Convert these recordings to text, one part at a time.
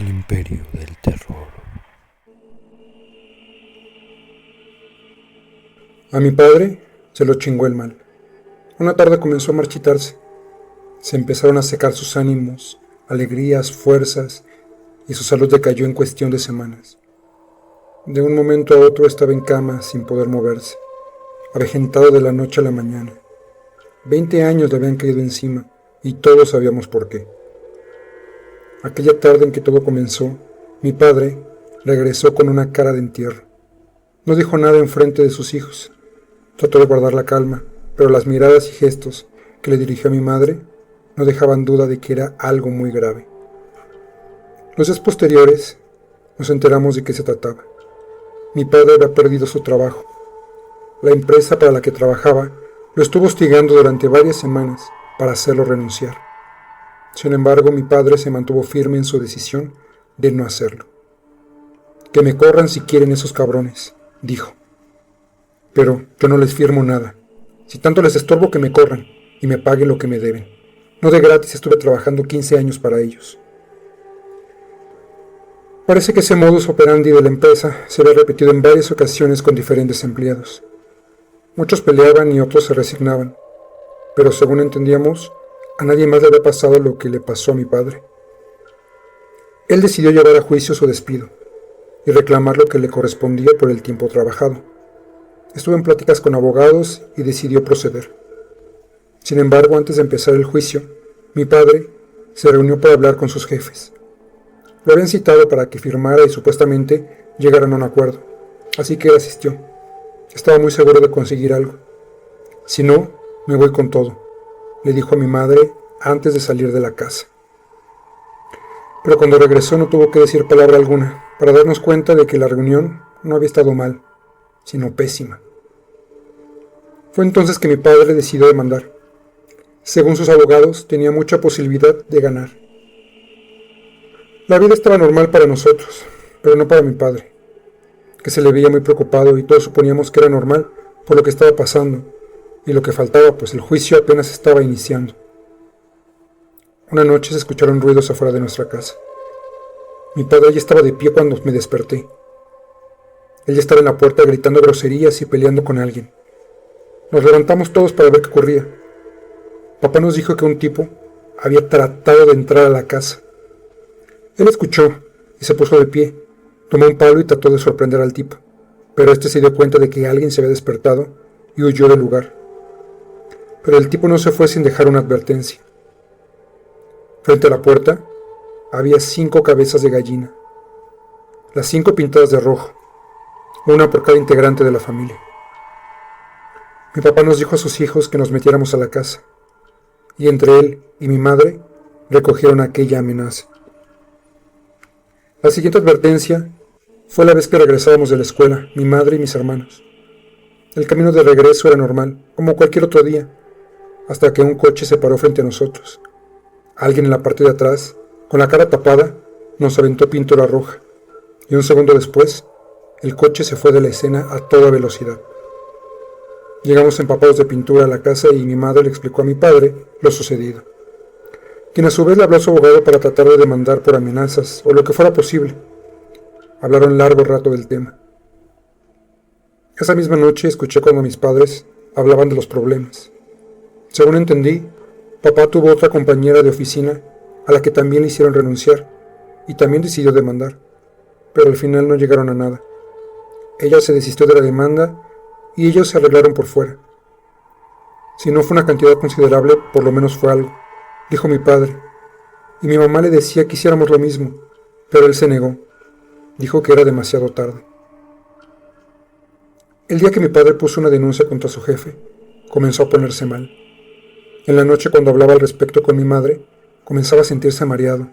El imperio del terror. A mi padre se lo chingó el mal. Una tarde comenzó a marchitarse. Se empezaron a secar sus ánimos, alegrías, fuerzas, y su salud decayó en cuestión de semanas. De un momento a otro estaba en cama sin poder moverse, avejentado de la noche a la mañana. 20 años le habían caído encima, y todos sabíamos por qué. Aquella tarde en que todo comenzó, mi padre regresó con una cara de entierro. No dijo nada en frente de sus hijos. Trató de guardar la calma, pero las miradas y gestos que le dirigió a mi madre no dejaban duda de que era algo muy grave. Los días posteriores nos enteramos de qué se trataba. Mi padre había perdido su trabajo. La empresa para la que trabajaba lo estuvo hostigando durante varias semanas para hacerlo renunciar. Sin embargo, mi padre se mantuvo firme en su decisión de no hacerlo. Que me corran si quieren esos cabrones, dijo. Pero yo no les firmo nada. Si tanto les estorbo, que me corran y me paguen lo que me deben. No de gratis estuve trabajando 15 años para ellos. Parece que ese modus operandi de la empresa se había repetido en varias ocasiones con diferentes empleados. Muchos peleaban y otros se resignaban, pero según entendíamos, a nadie más le había pasado lo que le pasó a mi padre. Él decidió llevar a juicio su despido y reclamar lo que le correspondía por el tiempo trabajado. Estuvo en pláticas con abogados y decidió proceder. Sin embargo, antes de empezar el juicio, mi padre se reunió para hablar con sus jefes. Lo habían citado para que firmara y supuestamente llegaran a un acuerdo, así que él asistió. Estaba muy seguro de conseguir algo. Si no, me voy con todo, le dijo a mi madre antes de salir de la casa. Pero cuando regresó no tuvo que decir palabra alguna, para darnos cuenta de que la reunión no había estado mal, sino pésima. Fue entonces que mi padre decidió demandar. Según sus abogados, tenía mucha posibilidad de ganar. La vida estaba normal para nosotros, pero no para mi padre, que se le veía muy preocupado y todos suponíamos que era normal por lo que estaba pasando y lo que faltaba, pues el juicio apenas estaba iniciando. Una noche se escucharon ruidos afuera de nuestra casa. Mi padre ya estaba de pie cuando me desperté. Él ya estaba en la puerta gritando groserías y peleando con alguien. Nos levantamos todos para ver qué ocurría. Papá nos dijo que un tipo había tratado de entrar a la casa. Él escuchó y se puso de pie, tomó un palo y trató de sorprender al tipo, pero este se dio cuenta de que alguien se había despertado y huyó del lugar. Pero el tipo no se fue sin dejar una advertencia. Frente a la puerta había 5 cabezas de gallina, las 5 pintadas de rojo, una por cada integrante de la familia. Mi papá nos dijo a sus hijos que nos metiéramos a la casa, y entre él y mi madre recogieron aquella amenaza. La siguiente advertencia fue la vez que regresábamos de la escuela, mi madre y mis hermanos. El camino de regreso era normal, como cualquier otro día, hasta que un coche se paró frente a nosotros. Alguien en la parte de atrás, con la cara tapada, nos aventó pintura roja, y un segundo después, el coche se fue de la escena a toda velocidad. Llegamos empapados de pintura a la casa y mi madre le explicó a mi padre lo sucedido, quien a su vez le habló a su abogado para tratar de demandar por amenazas o lo que fuera posible. Hablaron largo rato del tema. Esa misma noche escuché cuando mis padres hablaban de los problemas. Según entendí, papá tuvo otra compañera de oficina a la que también le hicieron renunciar y también decidió demandar, pero al final no llegaron a nada. Ella se desistió de la demanda y ellos se arreglaron por fuera. Si no fue una cantidad considerable, por lo menos fue algo, dijo mi padre, y mi mamá le decía que hiciéramos lo mismo, pero él se negó. Dijo que era demasiado tarde. El día que mi padre puso una denuncia contra su jefe, comenzó a ponerse mal. En la noche, cuando hablaba al respecto con mi madre, comenzaba a sentirse mareado.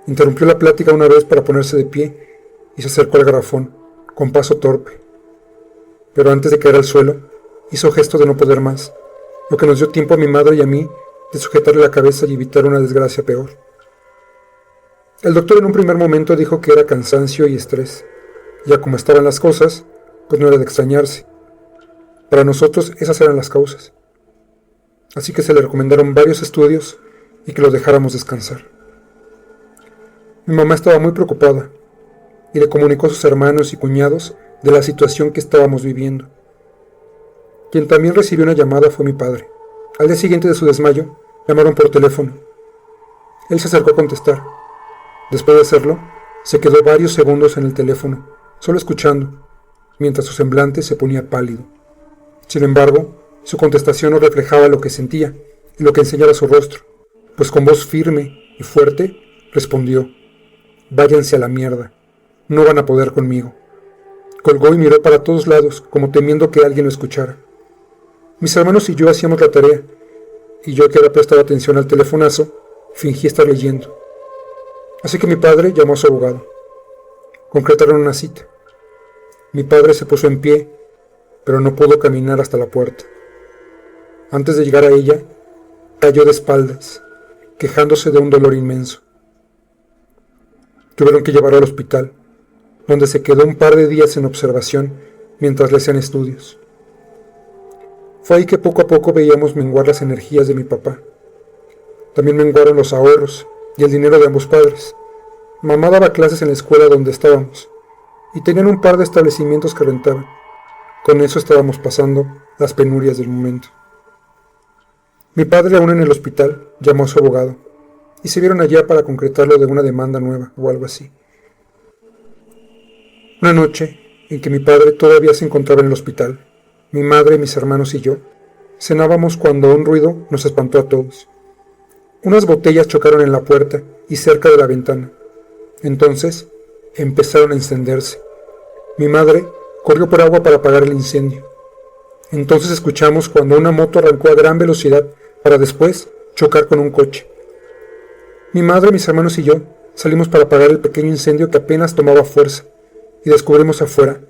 Interrumpió la plática una vez para ponerse de pie y se acercó al garrafón, con paso torpe. Pero antes de caer al suelo, hizo gesto de no poder más, lo que nos dio tiempo a mi madre y a mí de sujetarle la cabeza y evitar una desgracia peor. El doctor en un primer momento dijo que era cansancio y estrés. Ya como estaban las cosas, pues no era de extrañarse. Para nosotros esas eran las causas. Así que se le recomendaron varios estudios y que lo dejáramos descansar. Mi mamá estaba muy preocupada y le comunicó a sus hermanos y cuñados de la situación que estábamos viviendo. Quien también recibió una llamada fue mi padre. Al día siguiente de su desmayo, llamaron por teléfono. Él se acercó a contestar. Después de hacerlo, se quedó varios segundos en el teléfono, solo escuchando, mientras su semblante se ponía pálido. Sin embargo, su contestación no reflejaba lo que sentía y lo que enseñaba su rostro, pues con voz firme y fuerte respondió: «Váyanse a la mierda, no van a poder conmigo». Colgó y miró para todos lados, como temiendo que alguien lo escuchara. Mis hermanos y yo hacíamos la tarea, y yo, que había prestado atención al telefonazo, fingí estar leyendo. Así que mi padre llamó a su abogado. Concretaron una cita. Mi padre se puso en pie, pero no pudo caminar hasta la puerta. Antes de llegar a ella, cayó de espaldas, quejándose de un dolor inmenso. Tuvieron que llevarlo al hospital, donde se quedó un par de días en observación mientras le hacían estudios. Fue ahí que poco a poco veíamos menguar las energías de mi papá. También menguaron los ahorros y el dinero de ambos padres. Mamá daba clases en la escuela donde estábamos, y tenían un par de establecimientos que rentaban. Con eso estábamos pasando las penurias del momento. Mi padre, aún en el hospital, llamó a su abogado, y se vieron allá para concretarlo de una demanda nueva o algo así. Una noche, en que mi padre todavía se encontraba en el hospital, mi madre, mis hermanos y yo cenábamos cuando un ruido nos espantó a todos. Unas botellas chocaron en la puerta y cerca de la ventana. Entonces empezaron a encenderse. Mi madre corrió por agua para apagar el incendio. Entonces escuchamos cuando una moto arrancó a gran velocidad para después chocar con un coche. Mi madre, mis hermanos y yo salimos para apagar el pequeño incendio que apenas tomaba fuerza, y descubrimos afuera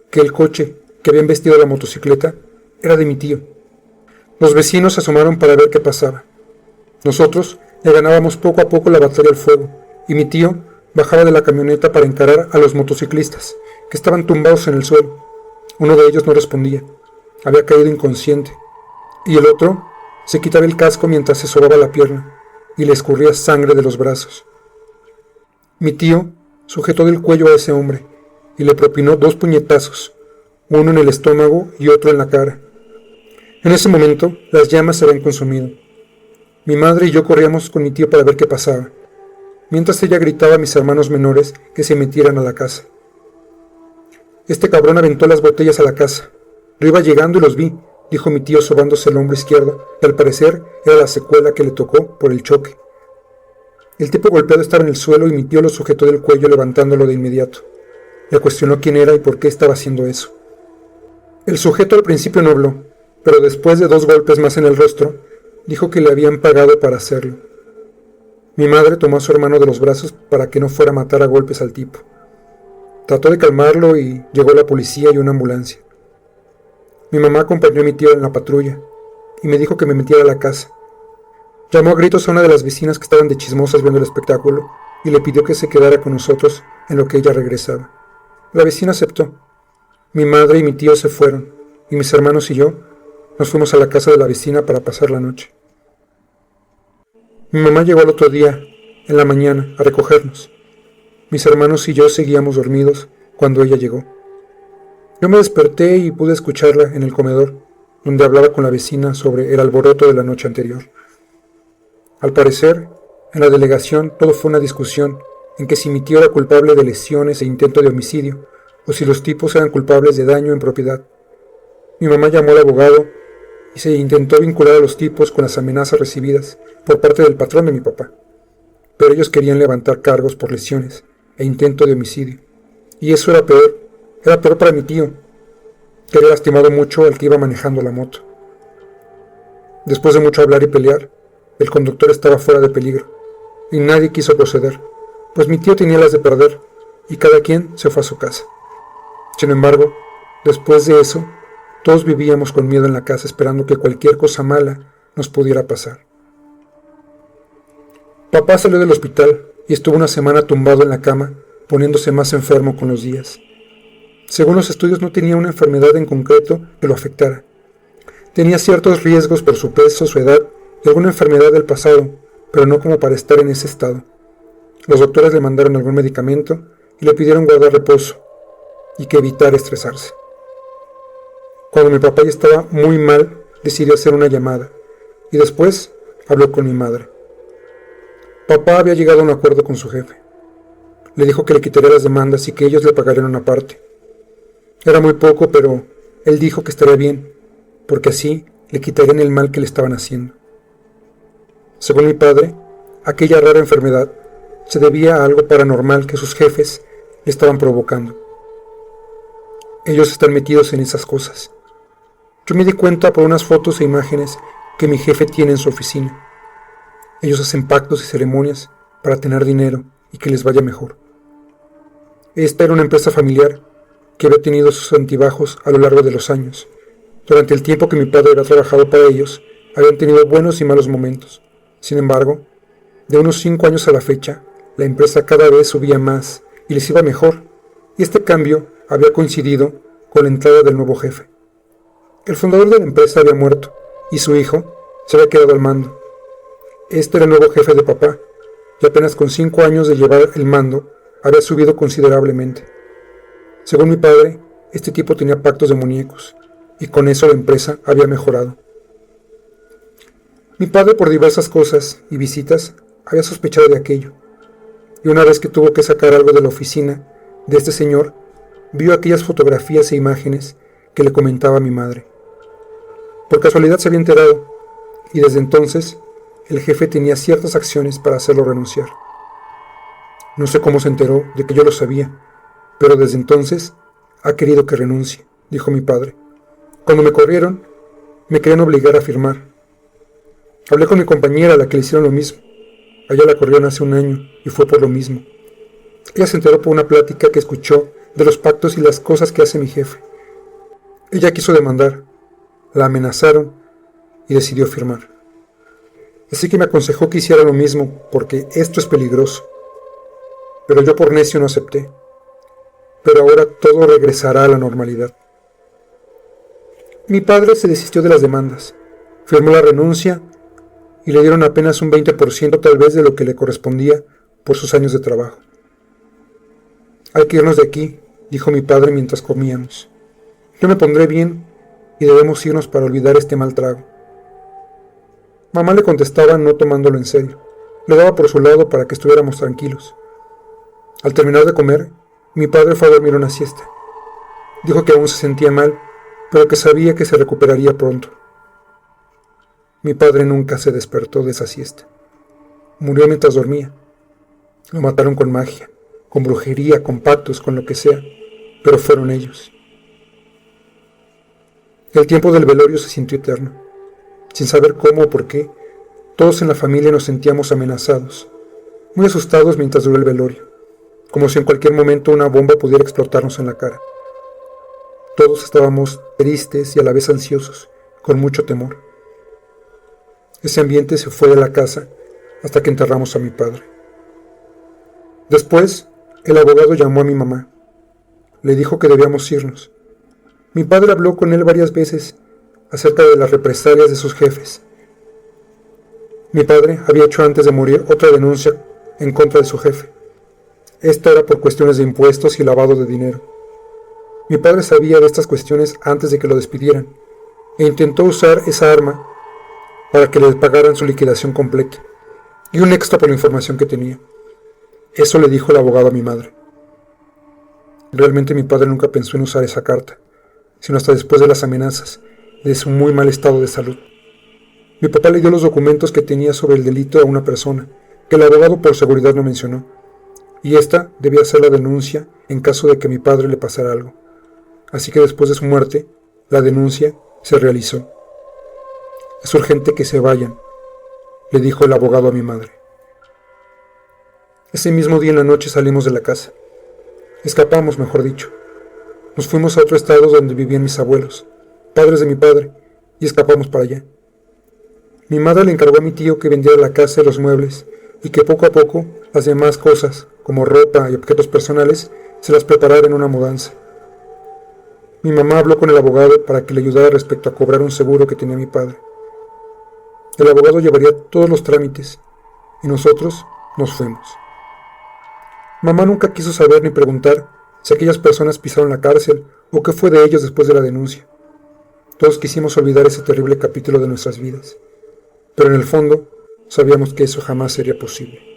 que el coche que había embestido la motocicleta era de mi tío. Los vecinos se asomaron para ver qué pasaba. Nosotros le ganábamos poco a poco la batalla al fuego, y mi tío bajaba de la camioneta para encarar a los motociclistas, que estaban tumbados en el suelo. Uno de ellos no respondía, había caído inconsciente, y el otro se quitaba el casco mientras se sobaba la pierna, y le escurría sangre de los brazos. Mi tío sujetó del cuello a ese hombre, y le propinó 2 puñetazos, uno en el estómago y otro en la cara. En ese momento, las llamas se habían consumido. Mi madre y yo corríamos con mi tío para ver qué pasaba, mientras ella gritaba a mis hermanos menores que se metieran a la casa. «Este cabrón aventó las botellas a la casa. Yo iba llegando y los vi», dijo mi tío sobándose el hombro izquierdo, que al parecer era la secuela que le tocó por el choque. El tipo golpeado estaba en el suelo y mi tío lo sujetó del cuello levantándolo de inmediato. Le cuestionó quién era y por qué estaba haciendo eso. El sujeto al principio no habló, pero después de 2 golpes más en el rostro, dijo que le habían pagado para hacerlo. Mi madre tomó a su hermano de los brazos para que no fuera a matar a golpes al tipo. Trató de calmarlo y llegó la policía y una ambulancia. Mi mamá acompañó a mi tío en la patrulla y me dijo que me metiera a la casa. Llamó a gritos a una de las vecinas que estaban de chismosas viendo el espectáculo y le pidió que se quedara con nosotros en lo que ella regresaba. La vecina aceptó. Mi madre y mi tío se fueron, y mis hermanos y yo nos fuimos a la casa de la vecina para pasar la noche. Mi mamá llegó al otro día, en la mañana, a recogernos. Mis hermanos y yo seguíamos dormidos cuando ella llegó. Yo me desperté y pude escucharla en el comedor, donde hablaba con la vecina sobre el alboroto de la noche anterior. Al parecer, en la delegación todo fue una discusión en que si mi tío era culpable de lesiones e intento de homicidio, o si los tipos eran culpables de daño en propiedad. Mi mamá llamó al abogado y se intentó vincular a los tipos con las amenazas recibidas por parte del patrón de mi papá, pero ellos querían levantar cargos por lesiones e intento de homicidio, y eso era peor para mi tío, que había lastimado mucho al que iba manejando la moto. Después de mucho hablar y pelear, el conductor estaba fuera de peligro, y nadie quiso proceder, pues mi tío tenía las de perder, y cada quien se fue a su casa. Sin embargo, después de eso, todos vivíamos con miedo en la casa esperando que cualquier cosa mala nos pudiera pasar. Papá salió del hospital y estuvo una semana tumbado en la cama, poniéndose más enfermo con los días. Según los estudios, no tenía una enfermedad en concreto que lo afectara. Tenía ciertos riesgos por su peso, su edad y alguna enfermedad del pasado, pero no como para estar en ese estado. Los doctores le mandaron algún medicamento y le pidieron guardar reposo y que evitara estresarse. Cuando mi papá ya estaba muy mal, decidió hacer una llamada y después habló con mi madre. Papá había llegado a un acuerdo con su jefe. Le dijo que le quitaría las demandas y que ellos le pagarían una parte. Era muy poco, pero él dijo que estaría bien, porque así le quitarían el mal que le estaban haciendo. Según mi padre, aquella rara enfermedad se debía a algo paranormal que sus jefes le estaban provocando. Ellos están metidos en esas cosas. Yo me di cuenta por unas fotos e imágenes que mi jefe tiene en su oficina. Ellos hacen pactos y ceremonias para tener dinero y que les vaya mejor. Esta era una empresa familiar que había tenido sus altibajos a lo largo de los años. Durante el tiempo que mi padre había trabajado para ellos, habían tenido buenos y malos momentos. Sin embargo, de unos 5 años a la fecha, la empresa cada vez subía más y les iba mejor, y este cambio había coincidido con la entrada del nuevo jefe. El fundador de la empresa había muerto, y su hijo se había quedado al mando. Este era el nuevo jefe de papá, y apenas con 5 años de llevar el mando, había subido considerablemente. Según mi padre, este tipo tenía pactos demoníacos, y con eso la empresa había mejorado. Mi padre, por diversas cosas y visitas, había sospechado de aquello, y una vez que tuvo que sacar algo de la oficina de este señor, vio aquellas fotografías e imágenes que le comentaba a mi madre. Por casualidad se había enterado, y desde entonces el jefe tenía ciertas acciones para hacerlo renunciar. No sé cómo se enteró de que yo lo sabía, pero desde entonces ha querido que renuncie, dijo mi padre. Cuando me corrieron, me querían obligar a firmar. Hablé con mi compañera, a la que le hicieron lo mismo. A ella la corrieron hace 1 año y fue por lo mismo. Ella se enteró por una plática que escuchó de los pactos y las cosas que hace mi jefe. Ella quiso demandar, la amenazaron y decidió firmar. Así que me aconsejó que hiciera lo mismo porque esto es peligroso. Pero yo por necio no acepté. Pero ahora todo regresará a la normalidad. Mi padre se desistió de las demandas, firmó la renuncia y le dieron apenas un 20% tal vez de lo que le correspondía por sus años de trabajo. Hay que irnos de aquí, dijo mi padre mientras comíamos. Yo me pondré bien y debemos irnos para olvidar este mal trago. Mamá le contestaba no tomándolo en serio. Le daba por su lado para que estuviéramos tranquilos. Al terminar de comer, mi padre fue a dormir una siesta. Dijo que aún se sentía mal, pero que sabía que se recuperaría pronto. Mi padre nunca se despertó de esa siesta. Murió mientras dormía. Lo mataron con magia, con brujería, con pactos, con lo que sea, pero fueron ellos. El tiempo del velorio se sintió eterno. Sin saber cómo o por qué, todos en la familia nos sentíamos amenazados, muy asustados mientras duró el velorio, como si en cualquier momento una bomba pudiera explotarnos en la cara. Todos estábamos tristes y a la vez ansiosos, con mucho temor. Ese ambiente se fue de la casa hasta que enterramos a mi padre. Después, el abogado llamó a mi mamá. Le dijo que debíamos irnos. Mi padre habló con él varias veces acerca de las represalias de sus jefes. Mi padre había hecho antes de morir otra denuncia en contra de su jefe. Esta era por cuestiones de impuestos y lavado de dinero. Mi padre sabía de estas cuestiones antes de que lo despidieran e intentó usar esa arma para que le pagaran su liquidación completa y un extra por la información que tenía. Eso le dijo el abogado a mi madre. Realmente mi padre nunca pensó en usar esa carta, sino hasta después de las amenazas de su muy mal estado de salud. Mi papá le dio los documentos que tenía sobre el delito a una persona, que el abogado por seguridad no mencionó, y ésta debía hacer la denuncia en caso de que a mi padre le pasara algo. Así que después de su muerte, la denuncia se realizó. Es urgente que se vayan, le dijo el abogado a mi madre. Ese mismo día en la noche salimos de la casa. Escapamos, mejor dicho. Nos fuimos a otro estado donde vivían mis abuelos, padres de mi padre, y escapamos para allá. Mi madre le encargó a mi tío que vendiera la casa y los muebles, y que poco a poco las demás cosas, como ropa y objetos personales, se las preparara en una mudanza. Mi mamá habló con el abogado para que le ayudara respecto a cobrar un seguro que tenía mi padre. El abogado llevaría todos los trámites, y nosotros nos fuimos. Mamá nunca quiso saber ni preguntar si aquellas personas pisaron la cárcel o qué fue de ellos después de la denuncia. Todos quisimos olvidar ese terrible capítulo de nuestras vidas, pero en el fondo sabíamos que eso jamás sería posible.